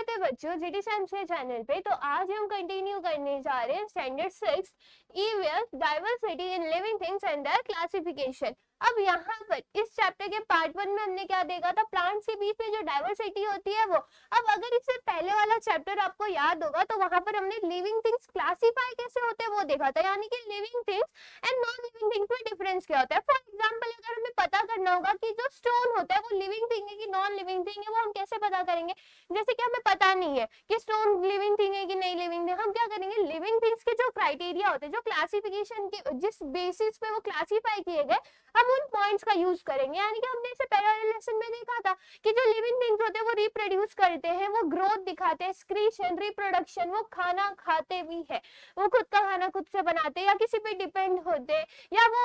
स्वागत है बच्चों जीटी साइंस के चैनल पे। तो आज हम कंटिन्यू करने जा रहे हैं standard 6 EVS diversity in living things and there classification. अब यहाँ पर इस चैप्टर के पार्ट 1 में हमने क्या देखा था, प्लांट्स के बीच में जो डाइवर्सिटी होती है वो। अब अगर इससे पहले वाला चैप्टर आपको याद होगा तो वहां पर हमने लिविंग थिंग्स क्लासिफाई कैसे होते हैं वो देखा था, यानी कि living things and non living things में डिफरेंस क्या होता है। फॉर एग्जाम्पल अगर हमें पता करना होगा कि जो स्टोन होता है वो लिविंग थिंग है कि नॉन लिविंग थिंग है, वो हम कैसे पता करेंगे। जैसे कि हमें पता नहीं है कि स्टोन लिविंग थिंग है कि नहीं लिविंग थिंग, हम क्या करेंगे, लिविंग थिंग्स के जो क्राइटेरिया होते हैं, जो क्लासिफिकेशन के जिस बेसिस पे वो क्लासिफाई किए गए, हम उन पॉइंट्स का यूज करेंगे। यानी कि हमने इसे पहले लेसन में देखा था कि जो लिविंग थिंग्स होते हैं वो रिप्रोड्यूस करते हैं, वो ग्रोथ दिखाते हैं, एक्सक्रीशन, रिप्रोडक्शन, वो खाना खाते भी है, वो खुद का खाना खुद से बनाते हैं या किसी पे डिपेंड होते हैं, या वो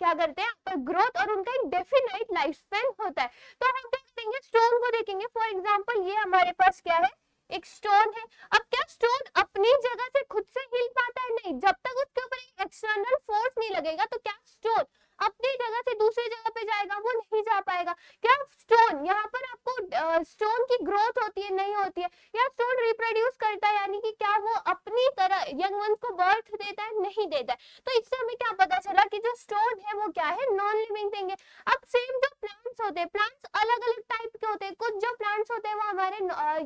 क्या करते हैं, ग्रोथ और उनका एक डेफिनाइट लाइफ स्पैन होता है। तो हम क्या करेंगे, स्टोन को देखेंगे। फॉर एग्जांपल ये हमारे पास क्या है, एक स्टोन है। अब क्या स्टोन अपनी जगह से खुद से हिल पाता है? नहीं, जब तक उसके ऊपर एक एक्सटर्नल फोर्स नहीं लगेगा तो क्या स्टोन अपनी जगह से दूसरी जगह पे जाएगा? वो नहीं जा पाएगा। क्या स्टोन, यहाँ पर आपको स्टोन की ग्रोथ होती है? नहीं होती है। या स्टोन रिप्रोड्यूस करता है, यानी कि क्या वो अपनी तरह यंग वंस को बर्थ देता है? नहीं देता है। तो इससे हमें क्या पता चला कि जो स्टोन है वो क्या है, नॉन लिविंग थिंग है। अब सेम जो प्लांट्स होते हैं, प्लांट्स अलग अलग टाइप के होते हैं। कुछ जो प्लांट्स होते हैं वो हमारे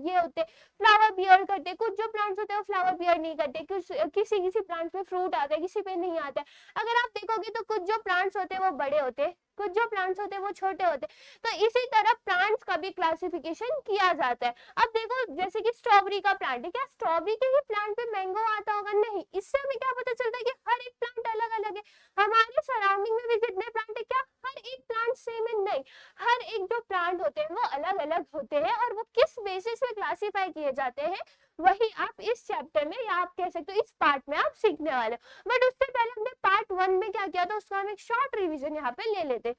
ये होते हैं, फ्लावर बियर करते हैं। कुछ जो प्लांट्स होते हैं वो फ्लावर बियर नहीं करते। किसी किसी प्लांट्स में फ्रूट आता है, किसी पे नहीं आता है। अगर आप देखोगे तो कुछ जो प्लांट्स होते हैं वो बड़े होते हैं, कुछ जो प्लांट्स होते हैं वो छोटे होते हैं। तो इसी तरह प्लांट्स का भी क्लासिफिकेशन किया जाता है। अब देखो जैसे कि स्ट्रॉबेरी का प्लांट है, क्या स्ट्रॉबेरी के ही प्लांट पे मैंगो आता होगा? नहीं। इससे हमें क्या पता चलता है कि हर एक प्लांट अलग अलग है। हमारे सराउंडिंग में भी जितने प्लांट है, क्या हर एक प्लांट सेम है? नहीं, हर एक जो प्लांट होते हैं वो अलग अलग होते हैं, और वो किस बेसिस पे क्लासिफाई किए जाते हैं वही आप इस चैप्टर में, या आप कह सकते हो इस पार्ट में आप सीखने वाले हो। बट उससे पहले हमने पार्ट 1 में क्या किया था उसका हम एक शॉर्ट रिवीजन यहाँ पे ले लेते।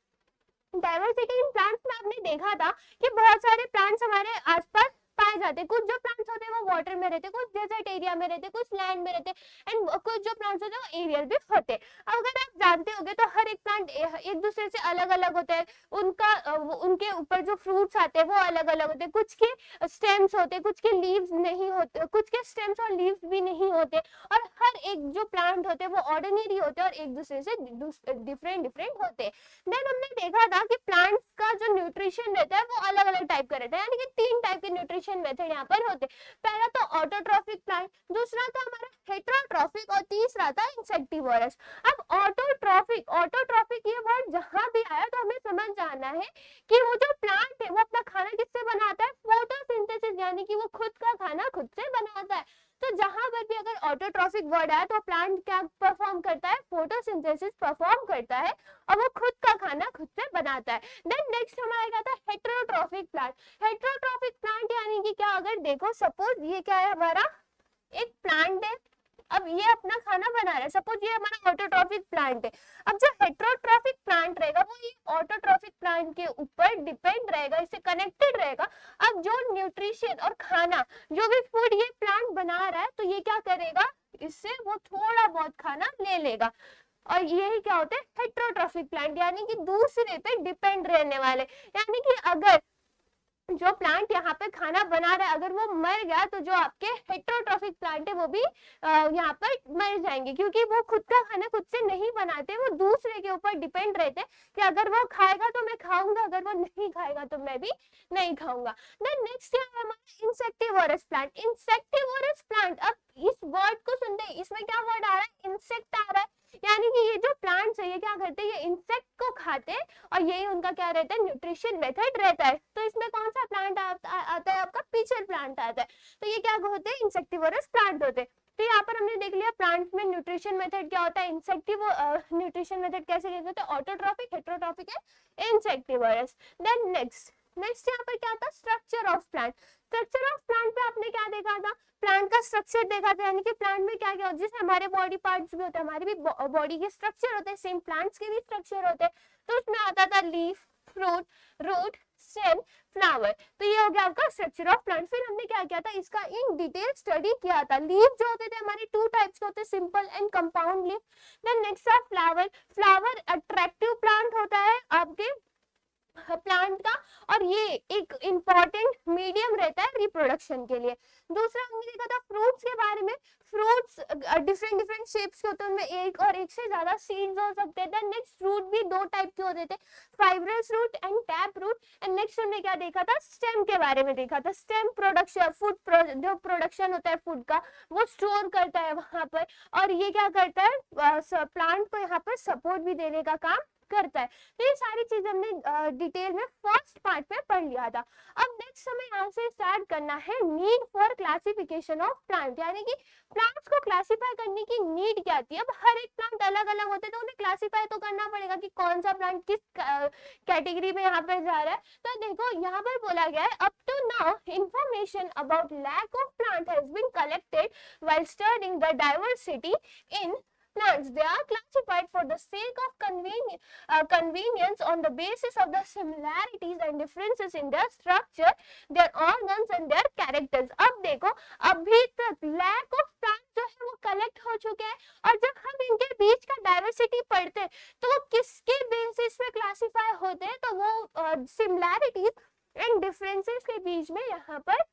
डाइवर्सिटी इन प्लांट्स में आपने देखा था कि बहुत सारे प्लांट्स हमारे आसपास पाए जाते हैं। कुछ जो प्लांट्स होते हैं वो वाटर में रहते हैं, कुछ डेजर्ट एरिया में रहते हैं, कुछ लैंड में रहते हैं, एंड कुछ जो प्लांट्स होते हैं वो एरियल भी होते हैं। अगर आप जानते होंगे तो हर एक प्लांट एक दूसरे से अलग अलग होता है। उनके ऊपर जो फ्रूट्स आते हैं वो अलग अलग होते हैं। कुछ के स्टेम्स होते हैं, कुछ के लीव्स नहीं होते, कुछ के स्टेम्स और लीव्स भी नहीं होते। और हर एक जो प्लांट होते हैं वो ऑर्डिनरी होते हैं और एक दूसरे से डिफरेंट डिफरेंट होते हैं। देन हमने देखा था कि प्लांट्स का जो न्यूट्रिशन रहता है वो अलग अलग टाइप का रहता है, यानी कि 3 टाइप के न्यूट्रिशन मेथड यहाँ पर होते हैं। पहला तो ऑटोट्रॉफिक प्लांट, दूसरा था हमारा हेटरोट्रॉफिक, और तीसरा था इंसेक्टिवोरस। अब ऑटोट्रॉफिक, ऑटोट्रॉफिक ये वर्ड जहां भी आया तो हमें समझ जाना है कि वो जो प्लांट है वो अपना खाना किससे बनाता है, फोटोसिंथेसिस, यानी कि वो खुद का खाना खुद से बनाता है। तो जहां पर भी अगर ऑटोट्रॉफिक वर्ड आया तो प्लांट क्या परफॉर्म करता है, फोटोसिंथेसिस परफॉर्म करता है, और वो खुद का खाना खुद से बनाता है। देन नेक्स्ट हमारा क्या था, हेटरोट्रॉफिक प्लांट। हेटरोट्रॉफिक प्लांट यानी कि क्या, अगर देखो सपोज ये क्या है, हमारा एक प्लांट है, अब ये अपना खाना बना रहा है, सपोज ये हमारा ऑटोट्रॉफिक प्लांट है। अब जो हेटरोट्रॉफिक प्लांट रहेगा वो ये ऑटोट्रॉफिक प्लांट के ऊपर डिपेंड रहेगा, इससे कनेक्टेड रहेगा। अब जो न्यूट्रिशन और खाना, जो भी फूड ये प्लांट बना रहा है, तो ये क्या करेगा, इससे वो थोड़ा बहुत खाना ले लेगा। और यही क्या होते हैं, हेटरोट्रॉफिक प्लांट, यानी कि दूसरे पे डिपेंड रहने वाले। यानी कि अगर जो प्लांट यहाँ पे खाना बना रहा है अगर वो मर गया तो जो आपके हेटरोट्रॉफिक प्लांट है वो भी यहाँ पर मर जाएंगे, क्योंकि वो खुद का खाना खुद से नहीं बनाते, वो दूसरे के ऊपर डिपेंड रहते हैं कि अगर वो खाएगा तो मैं खाऊंगा, अगर वो नहीं खाएगा तो मैं भी नहीं खाऊंगा। देन नेक्स्ट है हमारा इंसेक्टिवोरस प्लांट। इंसेक्टिवोरस प्लांट, अब इस वर्ड को सुनते इसमें क्या वर्ड आ रहा है, इंसेक्ट आ रहा है, यानी कि ये जो प्लांट्स है ये क्या करते हैं, ये इंसेक्ट को खाते हैं, और यही उनका क्या रहता है, न्यूट्रिशन मेथड रहता है। तो इसमें कौन सा प्लांट आता है, आपका पीचर प्लांट आता है। तो ये क्या होते हैं, इंसेक्टिवोरस प्लांट होते हैं। तो यहाँ पर हमने देख लिया प्लांट्स में न्यूट्रिशन मेथड क्या होता है, इंसेक्टिव न्यूट्रिशन मेथड कैसे होते हैं, ऑटोट्रॉफिक, हेटरोट्रॉफिक है इंसेक्टिवोरस। देन नेक्स्ट यहाँ पर क्या था, structure of plant. Structure of plant पे आपने क्या देखा था, प्लांट का स्ट्रक्चर देखा था, यानी कि प्लांट में क्या क्या होता है, जैसे हमारे बॉडी पार्ट्स भी होते हैं, हमारे भी बॉडी के स्ट्रक्चर होते हैं, सेम प्लांट्स के भी स्ट्रक्चर होते हैं। तो उसमें आता था leaf, fruit, root, stem, flower. तो ये हो गया आपका स्ट्रक्चर ऑफ प्लांट। फिर हमने क्या किया था, इसका इन डिटेल स्टडी किया था। लीफ जो होते थे हमारे 2 टाइप्स के होते हैं, simple and compound leaf. Then next है फ्लावर। फ्लावर अट्रैक्टिव प्लांट होता है आपके प्लांट का, और ये एक इम्पॉर्टेंट मीडियम रहता है रिप्रोडक्शन के लिए। दूसरा हमने देखा था फ्रूट्स के बारे में। फ्रूट्स डिफरेंट डिफरेंट शेप्स के होते हैं, उनमें एक और एक से ज्यादा सीड्स हो सकते हैं। नेक्स्ट फ्रूट भी दो टाइप के होते थे, fibrous root and tap root. And next हमने क्या देखा था, स्टेम के बारे में देखा था। स्टेम प्रोडक्शन, फूड जो प्रोडक्शन होता है फूड का, वो स्टोर करता है वहां पर, और ये क्या करता है, प्लांट को यहाँ पर सपोर्ट भी देने का काम करता है। तो ये सारी चीज हमने डिटेल में फर्स्ट पार्ट में पढ़ लिया था। अब नेक्स्ट हमें यहाँ से स्टार्ट करना है need for classification of plant, यानी कि प्लांट्स को क्लासिफाई करने की नीड क्या आती है। अब हर एक प्लांट अलग अलग होते हैं, तो उन्हें क्लासिफाई तो करना पड़ेगा कि कौन सा प्लांट किस कैटेगरी में यहाँ पर जा रहा है। तो देखो यहाँ पर बोला गया है, up to now information about lack of plant has been collected while studying the diversity in plants. They are classified for the sake of convenience on the basis of the similarities and differences in their structure, their organs and their characters. अब देखो, अभी तक lack of plants जो है वो collect हो चुके हैं, और जब हम इनके बीच का डाइवर्सिटी पढ़ते हैं तो किसके बेसिस पे क्लासिफाई होते हैं, तो वो सिमिलैरिटीज एंड डिफरेंसेस के बीच में यहाँ पर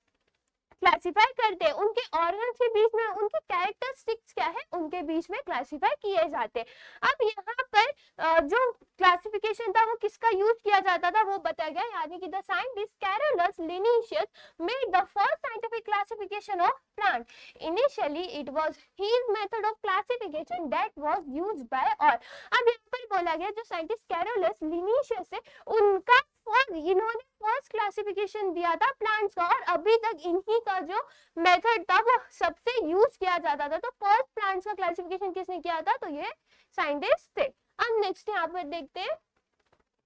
क्लासिफाई करते हैं। उनके ऑर्गन्स के बीच में, उनके कैरेक्टरिस्टिक्स क्या है, उनके बीच में क्लासिफाई किए जाते हैं। अब यहाँ पर जो क्लासिफिकेशन था वो किसका यूज किया जाता था वो बताया गया, यानी कि the scientist Carolus Linnaeus made the first scientific classification of plant. Initially it was his method of classification that was used by all. अब यहाँ पर बोला गया जो साइंटिस्ट कैरोलस लिनेशियस है, उनका इन्होंने फर्स्ट क्लासिफिकेशन दिया था प्लांट्स का, और अभी तक इन्हीं का जो मेथड था वो सबसे यूज किया जाता था। तो फर्स्ट प्लांट्स का क्लासिफिकेशन किसने किया था, तो ये साइंटिस्ट थे। अब नेक्स्ट यहाँ पर देखते हैं,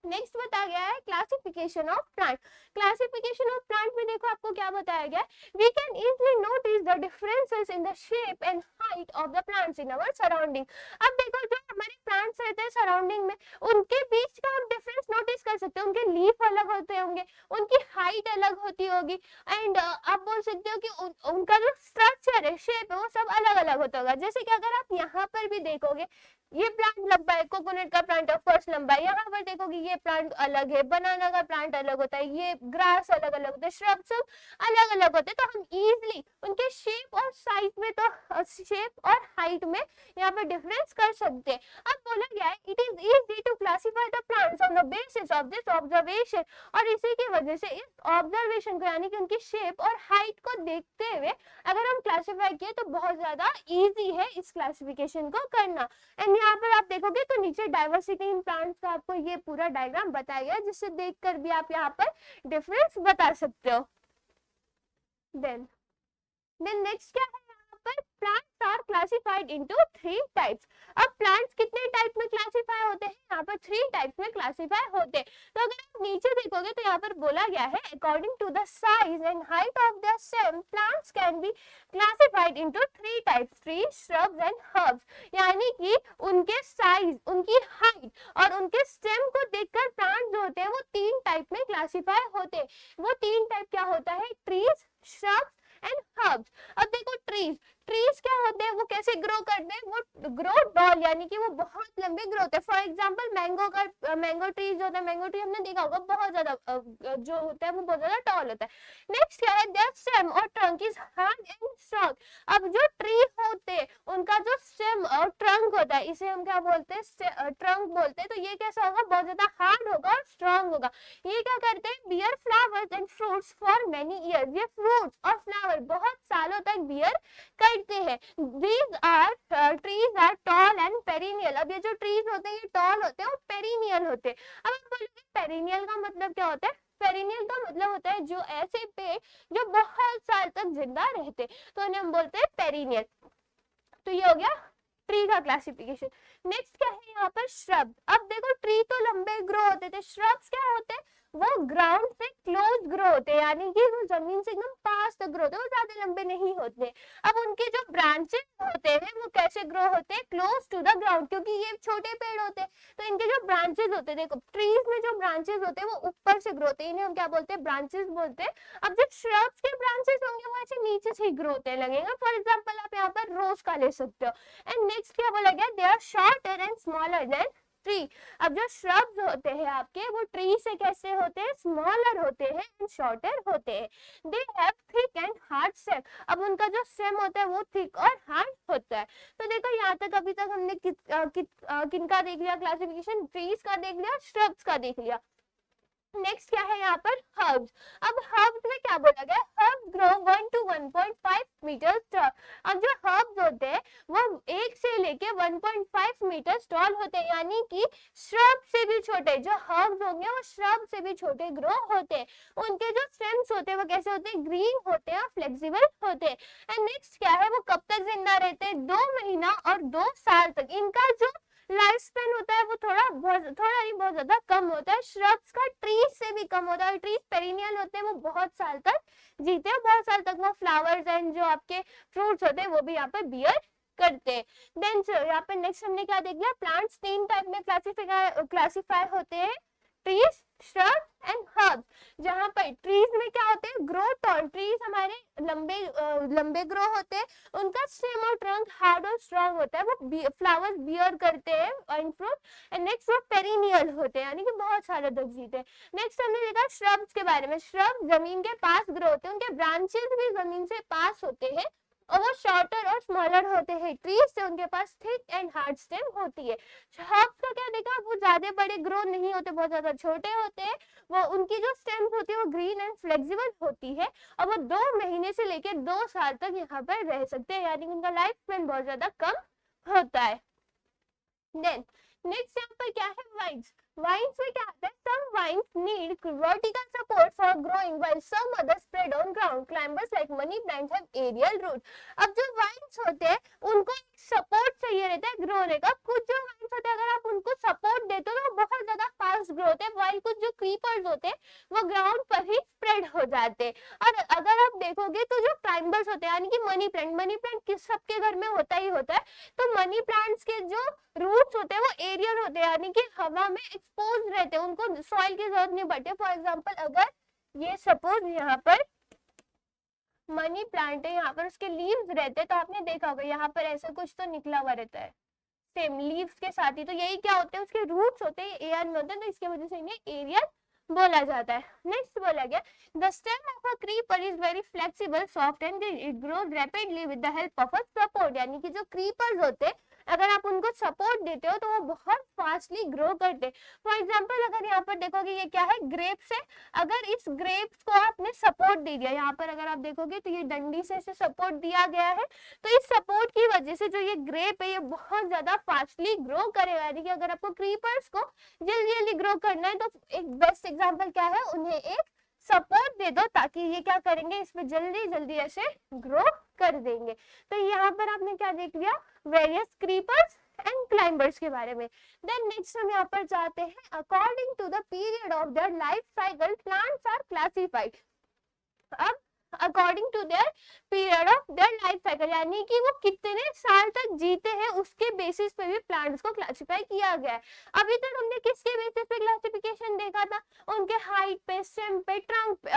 नेक्स्ट बताया गया है classification of plant. Classification of plant में देखो आपको क्या बताया गया है, we can easily notice the differences in the shape and height of the plants in our surrounding. अब देखो जो हमारे प्लांट्स रहते हैं सराउंडिंग में, उनके बीच का हम डिफरेंस नोटिस कर सकते हैं। उनके लीफ अलग होते होंगे, उनकी हाइट अलग होती होगी, एंड आप बोल सकते हो कि उनका जो स्ट्रक्चर है, शेप है, वो सब अलग अलग होता होगा। जैसे कि अगर आप यहाँ पर भी देखोगे, ये प्लांट लंबा है, कोकोनट का प्लांट है फर्स्ट लंबा है, यहाँ पर देखोगे ये प्लांट अलग है, बनाना का प्लांट अलग होता है, ये ग्रास अलग अलग होता है, श्रब सब अलग अलग होते हैं। तो हम इजीली उनके शेप और साइज में, तो शेप और हाइट में यहाँ पर डिफरेंस कर सकते हैं। अब बोला गया है it is easy to classify the plants on the basis of this observation, और इसी की वजह से इस ऑब्जर्वेशन को, यानी कि उनकी शेप और हाइट को देखते हुए अगर हम क्लासिफाई किए तो बहुत ज्यादा इजी है इस क्लासिफिकेशन को करना। एंड यहाँ पर आप देखोगे तो नीचे डाइवर्सिटी इन प्लांट्स का आपको ये पूरा डायग्राम बताया गया, जिससे देखकर भी आप यहाँ पर डिफरेंस बता सकते हो। देन नेक्स्ट क्या है, यहाँ पर plants are classified into 3 types. अब प्लांट्स कितने टाइप में क्लासिफाई होते हैं, यहाँ पर 3 टाइप्स में क्लासिफाई होते हैं। तो अगर आप नीचे देखोगे तो यहाँ पर बोला गया है according to the size and height of the stem plants can be classified into 3 types, trees, shrubs and herbs. यानी कि उनके साइज, उनकी हाइट और उनके स्टेम को देखकर प्लांट जो होते हैं वो 3 टाइप में क्लासिफाई होते हैं। वो 3 टाइप क्या होता है, ट्रीज, श्रब्स एंड हर्ब्स। अब देखो ट्रीज, ट्रीज क्या होते हैं, वो कैसे ग्रो करते हैं, वो ग्रो टॉल, यानी कि वो बहुत लंबे ग्रो होते हैं। फॉर एग्जांपल मैंगो ट्री जो होता है, मैंगो ट्री हमने देखा होगा बहुत ज्यादा जो होता है वो बहुत ज्यादा टॉल होता है। नेक्स्ट क्या है, देयर स्टेम और trunk is hard and strong. अब जो ट्री होते हैं उनका जो स्टेम और ट्रंक होता है, इसे हम क्या बोलते हैं, ट्रंक बोलते हैं। तो ये कैसा होगा, बहुत ज्यादा हार्ड होगा और स्ट्रॉन्ग होगा। ये क्या करते हैं, beer flowers and fruits for many years. ये फ्रूट्स और फ्लावर बहुत सालों तक बियर करते हैं। These are trees are tall and perennial। अब ये जो ट्रीज होते हैं ये टॉल होते हैं और पेरिनियल होते हैं। अब हम बोलेंगे पेरिनियल का मतलब क्या होता है, पेरिनियल का मतलब होता है जो ऐसे पेड़ जो बहुत साल तक जिंदा रहते, तो उन्हें हम बोलते हैं पेरिनियल। तो ये हो गया ट्री का क्लासिफिकेशन। नेक्स्ट क्या है यहाँ पर, श्रब। अब देखो ट्री तो लंबे ग्रो होते थे, श्रब्स क्या होते हैं, वो ग्राउंड से क्लोज ग्रो होते हैं, यानी कि वो जमीन से एकदम पास तक ग्रो होते हैं, वो ज्यादा लंबे नहीं होते। अब उनके जो ब्रांचेस होते हैं वो कैसे ग्रो होते हैं, क्लोज टू द ग्राउंड, क्योंकि ये छोटे पेड़ होते हैं तो इनके जो ब्रांचेस होते हैं, देखो ट्रीज में जो ब्रांचेस होते हैं वो ऊपर से ग्रो होते हैं, इन्हें हम क्या बोलते हैं, ब्रांचेस बोलते हैं। अब जो श्रब्स के ब्रांचेस होंगे वो ऐसे नीचे से ही ग्रो होते लगेंगे। फॉर एग्जाम्पल आप यहाँ पर रोज का ले सकते हो। एंड नेक्स्ट क्या बोला गया, they are shorter and smaller than tree. अब जो shrubs होते हैं आपके वो ट्री से कैसे होते हैं, स्मॉलर होते हैं एंड शॉर्टर होते हैं। They have thick and hard stem. अब उनका जो स्टेम होता है वो थिक और हार्ड होता है। तो देखो यहाँ तक अभी तक हमने किनका देख लिया क्लासिफिकेशन, ट्रीज का देख लिया, shrubs का देख लिया। नेक्स्ट क्या है यहाँ पर, हर्ब्स। अब हर्ब्स में क्या बोला गया, herbs grow 1 to 1.5 metre tall. अब जो हर्ब्स होते हैं वो 1 से लेके 1.5 मीटर टॉल होते हैं, यानी कि श्रब से भी छोटे जो हर्ब्स होंगे वो श्रब से भी छोटे ग्रो होते हैं। उनके जो स्टेम्स होते हैं वो कैसे होते हैं, ग्रीन होते हैं, फ्लेक्सिबल होते हैं। एंड नेक्स्ट क्या है, वो कब तक जिंदा रहते हैं, 2 महीना और 2 साल तक। इनका जो लाइफ स्पेन होता है वो थोड़ा नहीं बहुत ज्यादा कम होता है, श्रब्स का ट्रीज से भी कम होता है। ट्रीज पेरिनियल होते हैं, वो बहुत साल तक जीते हैं, बहुत साल तक वो फ्लावर्स एंड जो आपके फ्रूट्स होते हैं वो भी यहाँ पर बियर करते हैं। देन यहाँ पर नेक्स्ट हमने क्या देख लिया, प्लांट्स 3 टाइप में क्लासिफाई होते हैं, ट्रीज, shrubs एंड हर्ब्स। जहाँ पर ट्रीज में क्या होते हैं, ग्रो टॉल, ट्रीज हमारे लंबे ग्रो होते हैं, उनका स्टेम और ट्रंक हार्ड और स्ट्रॉन्ग होता है, वो फ्लावर्स बियर करते हैं एंड फ्रूट। एंड नेक्स्ट वो पेरिनियल होते हैं, यानी कि बहुत सालों तक जीते हैं। नेक्स्ट हमने देखा shrubs के बारे में, shrubs जमीन के पास ग्रो होते हैं, उनके ब्रांचेस भी जमीन से पास होते हैं और वो शॉर्टर और स्मॉलर होते हैं। ट्रीज से उनके पास थिक एंड हार्ड स्टेम होती है। हर्ब्स का क्या देखा, वो ज्यादा बड़े ग्रो नहीं होते, बहुत ज्यादा छोटे होते हैं। वो उनकी जो स्टेम्स होती है वो ग्रीन एंड फ्लेक्सिबल होती है और वो 2 महीने से लेकर 2 साल तक यहाँ पर रह सकते हैं, यानी कि उनका लाइफ स्पेन बहुत ज्यादा कम होता है। देन नेक्स्ट यहाँ पर क्या है, वाइन्स। वाइन्स में क्या आता है, some vines need vertical support for growing while some others spread on ground. Climbers like money plants have aerial roots. अब जो वाइन्स होते हैं उनको सपोर्ट चाहिए रहता है ग्रो होने का। कुछ जो वाइन्स होते हैं अगर आप उनको सपोर्ट देते हो तो वो बहुत ज्यादा फास्ट ग्रो होते हैं, वाइल कुछ जो क्रीपर्स होते हैं वो ग्राउंड पर ही स्प्रेड हो जाते हैं। और अगर आप देखोगे तो जो क्लाइंबर्स होते हैं, यानी कि मनी प्लांट किस सबके घर में होता ही होता है, तो मनी प्लांट्स के जो रूट्स होते हैं वो एरियल होते हैं, यानी कि हवा में एक्सपोज रहते हैं, उनको सॉइल की जरूरत नहीं पड़ती। फॉर एग्जांपल अगर ये सपोज यहाँ पर मनी प्लांट है, यहाँ पर उसके लीव्स रहते हैं, तो आपने देखा होगा यहाँ पर ऐसा कुछ तो निकला हुआ रहता है सेम लीव्स के साथ ही, तो यही क्या होते हैं, उसके रूट्स होते हैं, एयर में होते हैं, तो इसकी वजह से इन्हें एरियल बोला जाता है। नेक्स्ट बोला गया, the stem of a creeper is very flexible, soft and it grows rapidly with the help of a support. यानी कि जो क्रीपर्स होते हैं अगर आप उनको सपोर्ट देते हो तो वो बहुत फास्टली ग्रो करते हैं। फॉर एग्जाम्पल अगर यहाँ पर देखोगे ये क्या है, ग्रेप्स है, अगर इस ग्रेप्स को आपने सपोर्ट दे दिया, यहाँ पर अगर आप देखोगे तो ये डंडी से इसे सपोर्ट दिया गया है, तो इस सपोर्ट की वजह से जो ये ग्रेप है ये बहुत ज्यादा फास्टली ग्रो करेगा। यानी कि अगर आपको क्रीपर्स को जल्दी जल्दी ग्रो करना है तो एक बेस्ट एग्जाम्पल क्या है, उन्हें एक सपोर्ट दे दो ताकि ये क्या करेंगे, इसमें जल्दी जल्दी ऐसे ग्रो कर देंगे। तो यहाँ पर आपने क्या देख लिया, वेरियस क्रीपर्स एंड क्लाइंबर्स के बारे में। देन नेक्स्ट हम यहाँ पर जाते हैं, according to the period of their life cycle plants are classified. अब according to their period of their life cycle, यानी कि वो कितने साल तक जीते हैं उसके बेसिस पे भी प्लांट्स को क्लासिफाई किया गया है। अभी तक हमने किसके बेसिस पे क्लासिफिकेशन देखा था, उनके हाइट पे, स्टेम पे, ट्रंक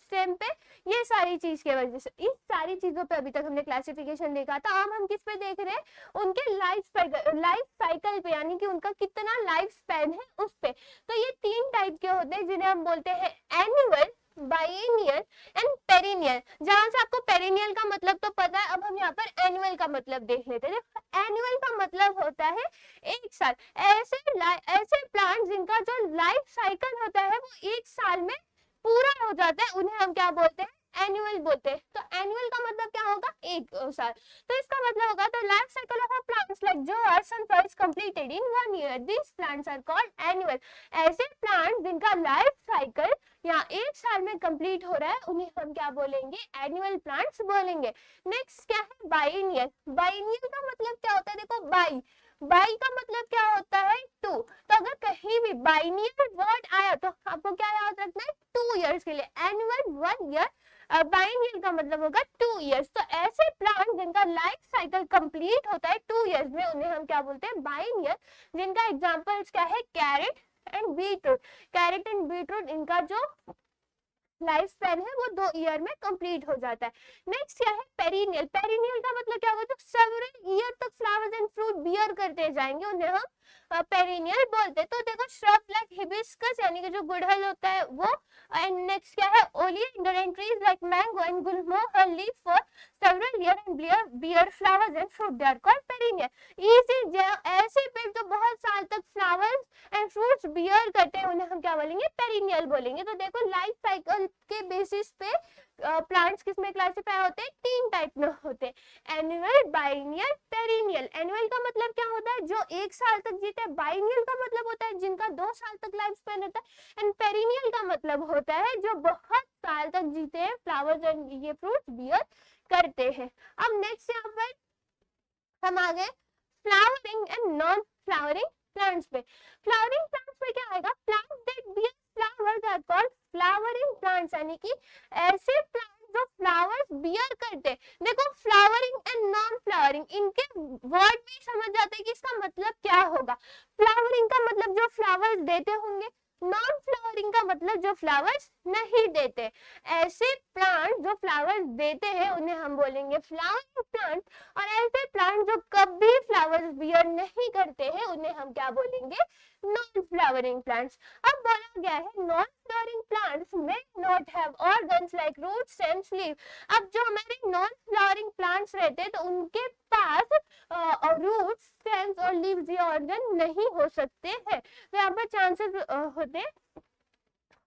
स्टेम पे, ये सारी चीज के वजह से, इस सारी चीजों पे अभी तक हमने क्लासिफिकेशन देखा था। अब हम किस पे देख रहे हैं, उनके लाइफ साइकिल पे, यानी कि उनका कितना लाइफ स्पैन है उस पे। तो ये 3 टाइप के होते हैं जिन्हें हम बोलते हैं एनुअल, बाइनियल एंड पेरिनियल। जहां से आपको पेरिनियल का मतलब तो पता है, अब हम यहाँ पर एनुअल का मतलब देख लेते हैं। एनुअल का मतलब होता है 1 साल। ऐसे प्लांट जिनका जो लाइफ साइकिल होता है वो 1 साल में पूरा हो जाता है, उन्हें हम क्या बोलते हैं, एनुअल बोलते हैं। तो एनुअल का मतलब क्या होगा, 1 साल। तो इसका मतलब होगा तो life cycle of plants like jars and flowers completed in 1 year, these plants are called annual। ऐसे प्लांट जिनका लाइफ साइकिल यहाँ 1 साल में कंप्लीट हो रहा है उन्हें हम क्या बोलेंगे, एनुअल प्लांट्स बोलेंगे। नेक्स्ट क्या है, बाइनियल। बाइनियल का मतलब क्या होता है, देखो बाई का मतलब क्या होता है, 2। तो अगर कहीं भी बाइनियल वर्ड आया तो आपको क्या याद रखना है, 2 इयर्स के लिए, एनुअल 1 ईयर, बाइनियल का मतलब होगा 2 इयर्स। तो ऐसे प्लांट जिनका लाइफ साइकिल कंप्लीट होता है 2 इयर्स में उन्हें हम क्या बोलते हैं, बाइनियल। जिनका एग्जांपल्स क्या है, carrot and beetroot. Carrot and beetroot इनका जो लाइफ स्पैन है वो 2 ईयर में कंप्लीट हो जाता है। नेक्स्ट क्या है पेरिनियल। पेरिनियल का मतलब क्या होगा, जो सेवरल ईयर तक फ्लावर्स एंड फ्रूट बियर करते जाएंगे उन्हें हम पेरिनियल बोलते हैं। तो देखो श्रब लाइक हिबिस्कस यानी कि जो गुड़हल होता है वो, एंड नेक्स्ट क्या है oleander trees like mango and Gulmohar leave for several year and bear flowers and fruit, they are called perennial। इसी ऐसे पेड़ जो बहुत साल तक फ्लावर्स एंड फ्रूट्स बियर करते हैं उन्हें हम क्या बोलेंगे पेरिनियल बोलेंगे। तो देखो लाइफ साइकिल के बेसिस पे प्लांट्स किस में क्लासिफाई होते हैं, 3 टाइप में होते हैं, एनुअल, बाइनियल, पेरिनियल। एनुअल का मतलब क्या होता है, जो 1 साल तक जीते हैं। बाइनियल का मतलब होता है जिनका 2 साल तक लाइफ स्पेन होता है। एंड पेरिनियल का मतलब होता है जो बहुत साल तक जीते हैं, फ्लावर्स एंड ये फ्रूट्स बियर करते हैं। अब नेक्स्ट यहाँ पर हम आ गए flowering and non flowering plants पे। फ्लावरिंग प्लांट्स पे क्या आएगा, plants that bear flowers are called flowering plants, यानी कि ऐसे प्लांट्स जो फ्लावर्स बियर करते हैं। देखो फ्लावरिंग एंड नॉन फ्लावरिंग, इनके वर्ड में समझ जाते हैं कि इसका मतलब क्या होगा। फ्लावरिंग का मतलब जो फ्लावर्स देते होंगे, नॉन फ्लावरिंग का मतलब जो फ्लावर्स नहीं देते। ऐसे प्लांट जो फ्लावर्स देते हैं उन्हें हम बोलेंगे फ्लावरिंग प्लांट, और ऐसे प्लांट जो कभी फ्लावर्स बियर नहीं करते हैं उन्हें हम क्या बोलेंगे, नॉन फ्लावरिंग प्लांट्स। अब बोला गया है नॉन फ्लावरिंग प्लांट्स में not have organs like root stems leave. अब जो हमारे नॉन फ्लावरिंग प्लांट्स रहते हैं तो उनके पास रूट स्टेम्स और लीव्स ये ऑर्गन नहीं हो सकते हैं। तो यहाँ पर चांसेस होते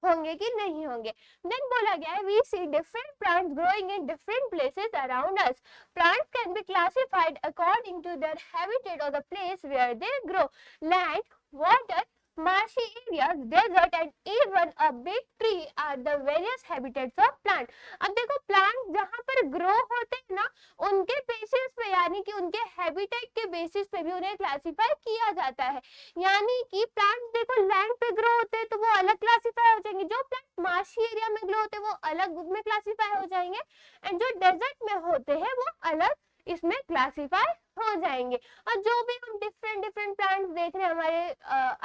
होंगे कि नहीं होंगे। देन बोला गया है we see different plants growing in different places around us. Plants can be classified according to their habitat और the place where they grow. Land, water, marshy areas, desert and even a big tree are the various habitats of plant। अब देखो plant जहाँ पर grow होते हैं ना उनके basis पे यानी कि उनके हैबिटेट के बेसिस पे भी उन्हें क्लासिफाई किया जाता है। यानी कि प्लांट देखो लैंड पे ग्रो होते हैं तो वो अलग क्लासिफाई हो जाएंगे, जो प्लांट मार्शी एरिया में ग्रो होते हैं वो अलग में क्लासिफाई हो जाएंगे, एंड जो डेजर्ट में होते हैं वो अलग इसमें क्लासिफाई हो जाएंगे। और जो भी हम डिफरेंट डिफरेंट प्लांट्स देख रहे हैं हमारे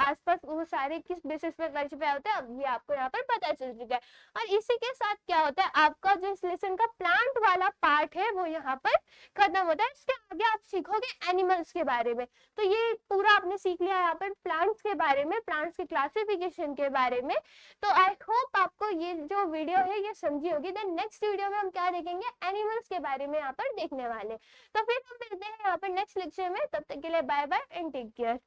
आसपास वो सारे किस बेसिस पे क्लासिफाई होते हैं अब ये आपको यहाँ पर पता चल चुका है। और इसी के साथ क्या होता है आपका जो इस लेसन का प्लांट वाला पार्ट है वो यहाँ पर खत्म होता है। इसके आगे आप सीखोगे एनिमल्स के बारे में। तो ये पूरा आपने सीख लिया यहाँ पर प्लांट्स के बारे में, प्लांट्स के क्लासिफिकेशन के बारे में। तो आई होप आपको ये जो वीडियो है ये समझी होगी। देन नेक्स्ट वीडियो में हम क्या देखेंगे, एनिमल्स के बारे में यहाँ पर देखने वाले। तो फिर हम मिलते हैं यहाँ पर नेक्स्ट लेक्चर में, तब तक के लिए bye bye and take care.